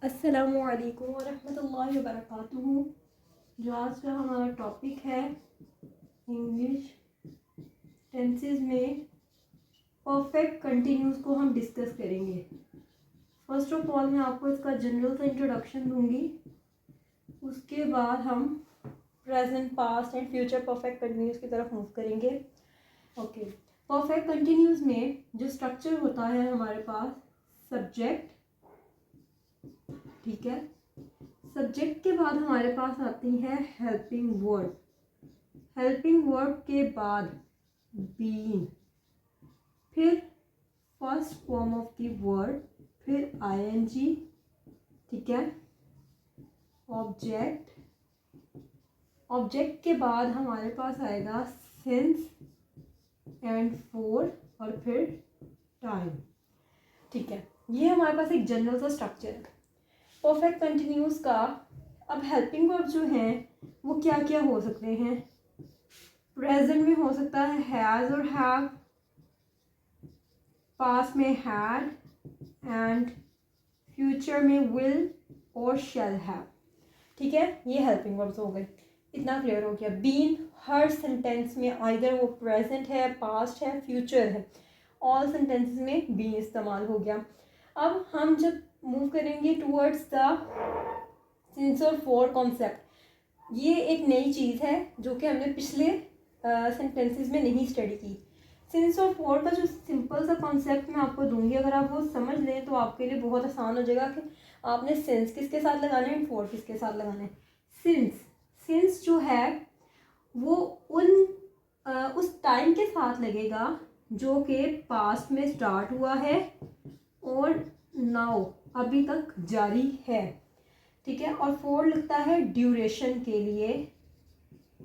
अस्सलामुअलैकुम वरहमतुल्लाहि वबरकातुहू। जो आज का हमारा टॉपिक है इंग्लिश टेंसेस में परफेक्ट कंटिन्यूस को हम डिस्कस करेंगे। फर्स्ट ऑफ ऑल मैं आपको इसका जनरल सा इंट्रोडक्शन दूंगी, उसके बाद हम present, past and future perfect continuous की तरफ मूव करेंगे। ओके, परफेक्ट कंटिन्यूस में जो स्ट्रक्चर होता है हमारे पास सब्जेक्ट, ठीक है। सब्जेक्ट के बाद हमारे पास आती है हेल्पिंग वर्ब। हेल्पिंग वर्ब के बाद बीइंग, फिर first form of the word, फिर आईएनजी, ठीक है। ऑब्जेक्ट, ऑब्जेक्ट के बाद हमारे पास आएगा सिंस एंड फॉर और फिर टाइम, ठीक है। ये हमारे पास एक जनरल सा स्ट्रक्चर है परफेक्ट कंटिन्यूस का। अब हेल्पिंग वर्ब जो हैं वो क्या क्या हो सकते हैं। प्रेजेंट में हो सकता है हैज़ और हैव, पास्ट में हैड, एंड फ्यूचर में विल और शैल हैव, ठीक है। ये हेल्पिंग वर्ब्स हो गए, इतना क्लियर हो गया। बीन हर सेंटेंस में आइदर वो प्रेजेंट है, पास्ट है, फ्यूचर है, ऑल सेंटेंसेस में बीन इस्तेमाल हो गया। अब हम जब मूव करेंगे टूवर्ड्स द सिंस और फॉर कॉन्सेप्ट, ये एक नई चीज़ है जो कि हमने पिछले सेंटेंसेस में नहीं स्टडी की। सिंस और फॉर का जो सिंपल सा कॉन्सेप्ट मैं आपको दूंगी, अगर आप वो समझ लें तो आपके लिए बहुत आसान हो जाएगा कि आपने सिंस किसके साथ लगाना है एंड फॉर किसके साथ लगाना है। सिंस जो है वो उस टाइम के साथ लगेगा जो कि पास्ट में स्टार्ट हुआ है और नाउ अभी तक जारी है, ठीक है। और फॉर लगता है ड्यूरेशन के लिए,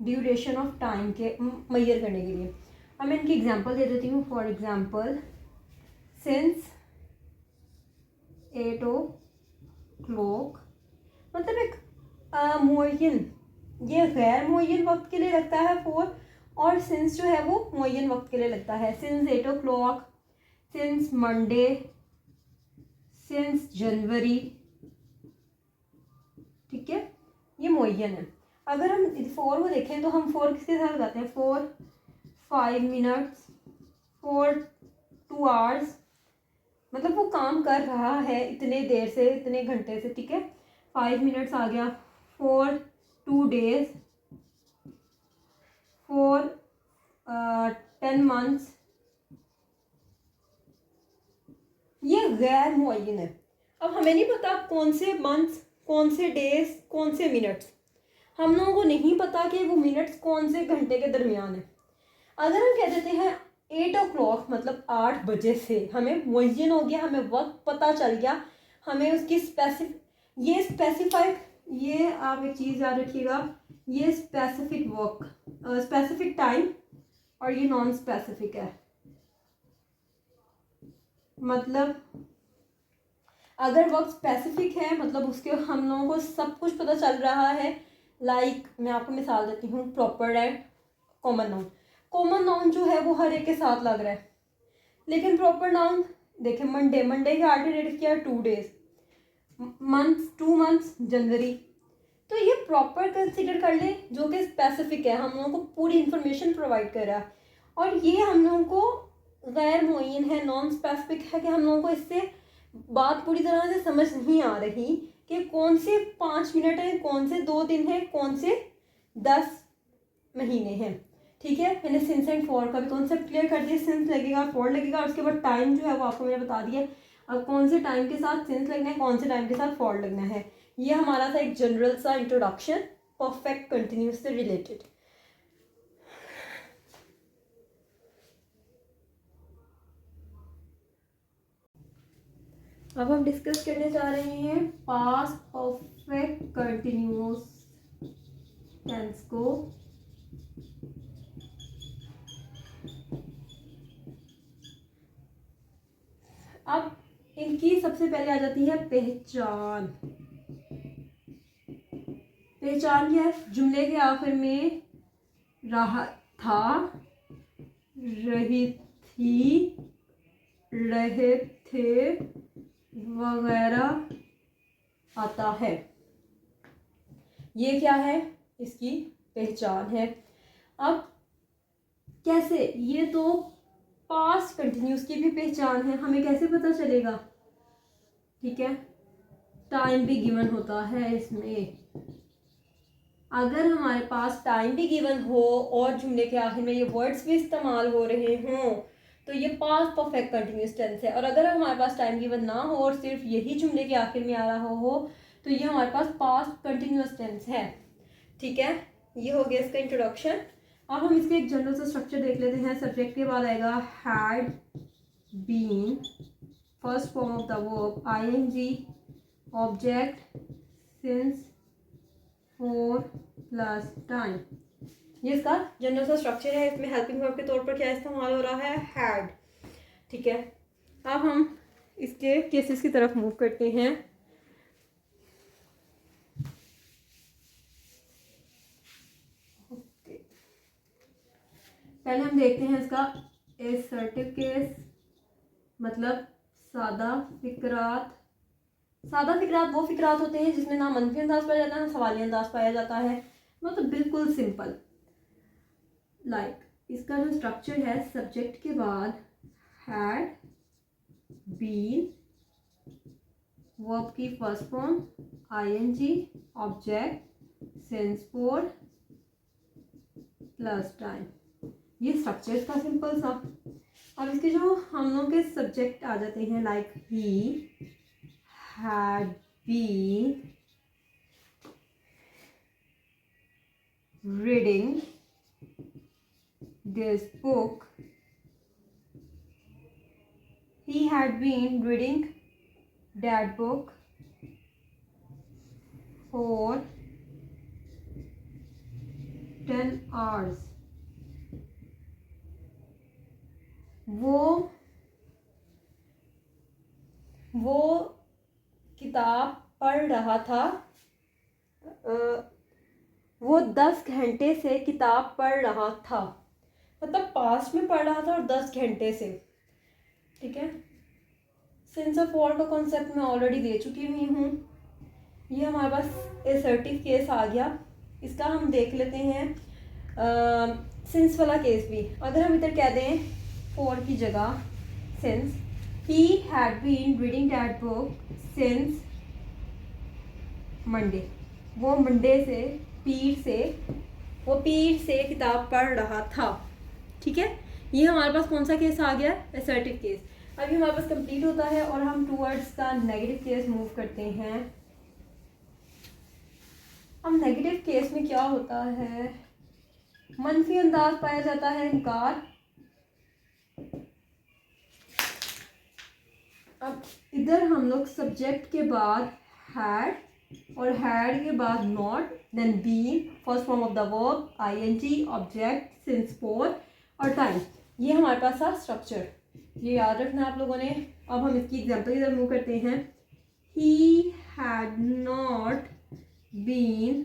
ड्यूरेशन ऑफ टाइम के मेजर करने के लिए। अब मैं इनकी एग्जांपल दे देती हूँ। फॉर एग्जांपल सिंस 8 o'clock, मतलब एक मुअय्यन, ये गैर मुअय्यन वक्त के लिए लगता है फॉर, और सिंस जो है वो मुअय्यन वक्त के लिए लगता है। Since 8 o'clock, since Monday, since January, ठीक है, ये मुअय्यन है। अगर हम फॉर को देखें तो हम फॉर किसके साथ लगाते हैं। फॉर 5 minutes, फॉर 2 hours, मतलब वो काम कर रहा है इतने देर से, इतने घंटे से, ठीक है। 5 minutes आ गया। फॉर 2 days, फॉर 10 months, ये गैर मुअय्यन है। अब हमें नहीं पता कौन से मंथ्स, कौन से डेज, कौन से मिनट्स, हम लोगों को नहीं पता कि वो मिनट्स कौन से घंटे के दरमियान है। अगर हम कह देते हैं 8 o'clock मतलब 8 बजे से, हमें मुअय्यन हो गया, हमें वक्त पता चल गया, हमें उसकी ये स्पेसिफाइड, ये आप एक चीज़ याद रखिएगा, ये स्पेसिफिक वक्त, स्पेसिफिक टाइम, और ये नॉन स्पेसिफिक है। मतलब अगर वक्त स्पेसिफिक है मतलब उसके हम लोगों को सब कुछ पता चल रहा है। लाइक मैं आपको मिसाल देती हूँ, proper and common noun. Common noun जो है वो हर एक के साथ लग रहा है, लेकिन प्रॉपर नाउन देखें, मंडे के अल्टरनेटिव क्या है, 2 days, मंथ्स 2 months, जनवरी। तो ये प्रॉपर कंसिडर कर ले जो कि स्पेसिफिक है, हम लोगों को पूरी इंफॉर्मेशन प्रोवाइड कर रहा है। और ये हम लोगों को गैर मुअय्यन है, नॉन स्पेसिफिक है, कि हम लोगों को इससे बात पूरी तरह से समझ नहीं आ रही कि कौन से 5 मिनट है, कौन से 2 दिन है, कौन से 10 महीने हैं, ठीक है। मैंने सिंस एंड फॉर का भी कॉन्सेप्ट क्लियर कर दिया। सिंस लगेगा, फॉर लगेगा, और उसके बाद टाइम जो है वो आपको मैंने बता दिया। अब कौन से टाइम के साथ सिंस लगना है, कौन से टाइम के साथ फॉर लगना है। ये हमारा था एक जनरल सा इंट्रोडक्शन परफेक्ट कंटिन्यूस से रिलेटेड। अब हम डिस्कस करने जा रहे हैं पास्ट परफेक्ट कंटिन्यूस टेंस को। अब इनकी सबसे पहले आ जाती है पहचान। पहचान क्या है, जुमले के आखिर में रहा था, रही थी, रहे थे वगैरह आता है। ये क्या है, इसकी पहचान है। अब कैसे, ये तो पास्ट कंटिन्यूस की भी पहचान है, हमें कैसे पता चलेगा? ठीक है, टाइम भी गिवन होता है इसमें। अगर हमारे पास टाइम भी गिवन हो और जुमले के आखिर में ये वर्ड्स भी इस्तेमाल हो रहे हों तो ये पास्ट परफेक्ट कंटिन्यूस टेंस है। और अगर हमारे पास टाइम गिवन ना हो और सिर्फ यही जुमले के आखिर में आ रहा हो तो ये हमारे पास पास्ट कंटिन्यूस टेंस है। ठीक है, ये हो गया इसका इंट्रोडक्शन। अब हम इसके एक जनरल सा स्ट्रक्चर देख लेते हैं। सब्जेक्ट के बाद आएगा had been, first form of the verb ing, object since, for plus time. ये इसका जनरल सा स्ट्रक्चर है। इसमें हेल्पिंग वर्ब के तौर पर क्या इस्तेमाल हो रहा है, हैड। ठीक है, अब हम इसके केसेस की तरफ मूव करते हैं। पहले हम देखते हैं इसका एसर्टिव केस, मतलब सादा फिक्रात। सादा फिक्रात वो फिक्रात होते हैं जिसमें ना मनफी अंदाज पाया जाता है ना सवाली अंदाज पाया जाता है, मतलब बिल्कुल सिंपल। इसका जो स्ट्रक्चर है, सब्जेक्ट के बाद हैड बीन, वर्ब की first form ing, object since for plus time. ये स्ट्रक्चर इसका सिंपल सा। अब इसके जो हम लोग के सब्जेक्ट आ जाते हैं, like he had been reading this book. He had been reading that book for 10 hours. वो किताब पढ़ रहा था, वो 10 घंटे से किताब पढ़ रहा था, मतलब पास्ट में पढ़ रहा था और 10 घंटे से। ठीक है, सिंस ऑफ फॉर का कॉन्सेप्ट मैं ऑलरेडी दे चुकी हुई हूँ। ये हमारे पास एसर्टिव केस आ गया। इसका हम देख लेते हैं सिंस वाला केस भी। अगर हम इधर कह दें फॉर की जगह since, he had been reading that book since Monday. वो मंडे से, वो पीर से किताब पढ़ रहा था। ठीक है, ये हमारे पास कौन सा केस आ गया, एसर्टिव केस। अभी हमारे पास कंप्लीट होता है और हम टूवर्ड्स का नेगेटिव केस मूव करते हैं। अब नेगेटिव केस में क्या होता है, मनफी अंदाज पाया जाता है, इनकार। अब इधर हम लोग सब्जेक्ट के बाद हैड और हैड के बाद not, then been, first form of the verb ing, object since for और टाइम। ये हमारे पास था स्ट्रक्चर, ये याद रखना आप लोगों ने। अब हम इसकी एग्जांपल की तरफ मूव करते हैं। He had not been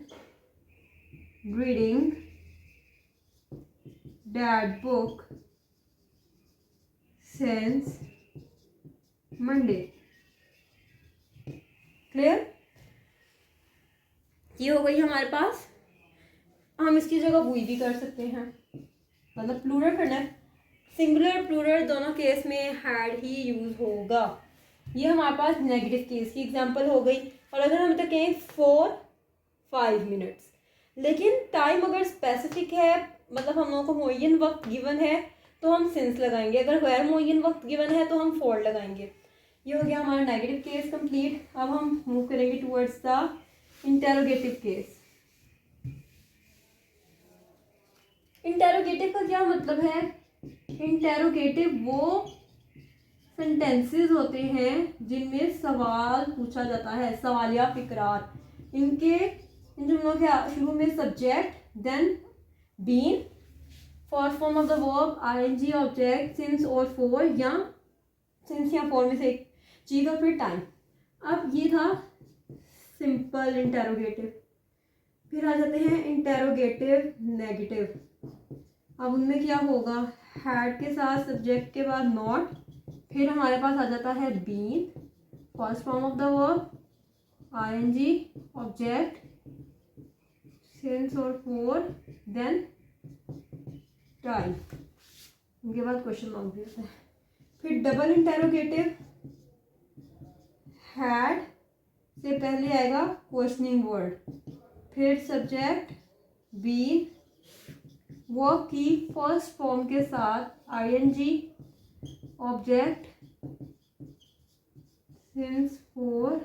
reading that book since Monday. Clear, ये हो गई हमारे पास। हम इसकी जगह वही भी कर सकते हैं, मतलब प्लूरल करना है, सिंगुलर प्लूरल दोनों केस में हैड ही यूज होगा। ये हमारे पास नेगेटिव केस की एग्जांपल हो गई। और अगर हम तो कहें फॉर 5 मिनट्स, लेकिन टाइम अगर स्पेसिफिक है, मतलब हम लोगों को मुअय्यन वक्त गिवन है तो हम सिंस लगाएंगे, अगर गैर मुअय्यन वक्त गिवन है तो हम फॉर लगाएंगे। ये हो गया हमारा नेगेटिव केस कंप्लीट। अब हम मूव करेंगे towards the interrogative case. Interrogative का क्या मतलब है, इंटेरोगेटिव वो सेंटेंसेस होते हैं जिनमें सवाल पूछा जाता है, सवालिया फिक्रात। इन जुमलों के शुरू में subject, then been, first form of the verb ing, object since और फॉर, या सिंस या फॉर में से एक चीज और फिर टाइम। अब ये था सिंपल इंटेरोगेटिव। फिर आ जाते हैं इंटेरोगेटिव नेगेटिव। अब उनमें क्या होगा, हैड के साथ सब्जेक्ट के बाद नॉट, फिर हमारे पास आ जाता है been, first form of the verb ing object since और फॉर देन टाइम, उनके बाद क्वेश्चन मार्क देते हैं। फिर डबल इंटेरोगेटिव, हैड से पहले आएगा क्वेश्चनिंग वर्ड, फिर सब्जेक्ट बीन, वर्ब की फर्स्ट फॉर्म के साथ ING object since for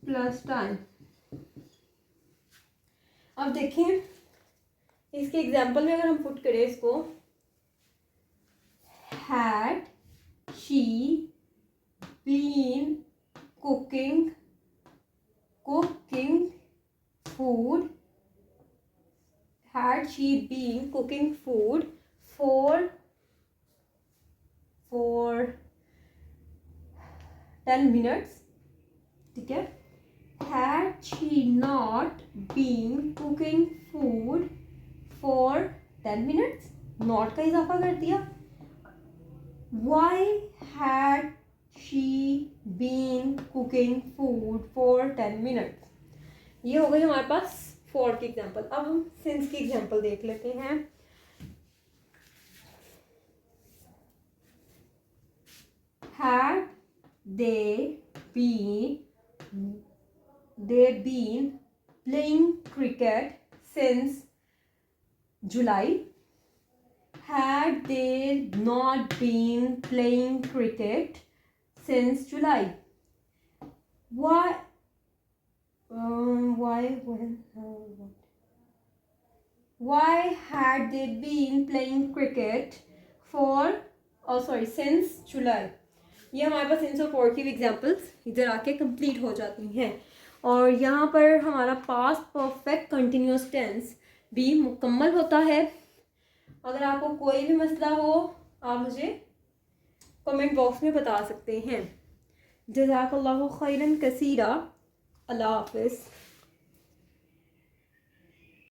plus time. अब देखें इसके एग्जाम्पल में अगर हम पुट करें इसको, had she been cooking food, had she been cooking food for 10 minutes, ठीक है। had she not been cooking food for 10 minutes, not का इजाफा कर दिया। why had she been cooking food for 10 minutes, ये हो गई हमारे पास फॉर की एग्जाम्पल। अब हम सिंस की एग्जाम्पल देख लेते हैं। had they been playing cricket since July, had they not been playing cricket since July, why had they been playing cricket since July। ये हमारे पास सिंस और फॉर की भी एग्जाम्पल्स इधर आके कंप्लीट हो जाती हैं। और यहाँ पर हमारा पास्ट परफेक्ट कंटिन्यूस टेंस भी मुकम्मल होता है। अगर आपको कोई भी मसला हो आप मुझे कमेंट बॉक्स में बता सकते हैं। जज़ाकल्लाहु खैरन कसीरा। अल्लाह हाफ़िज़।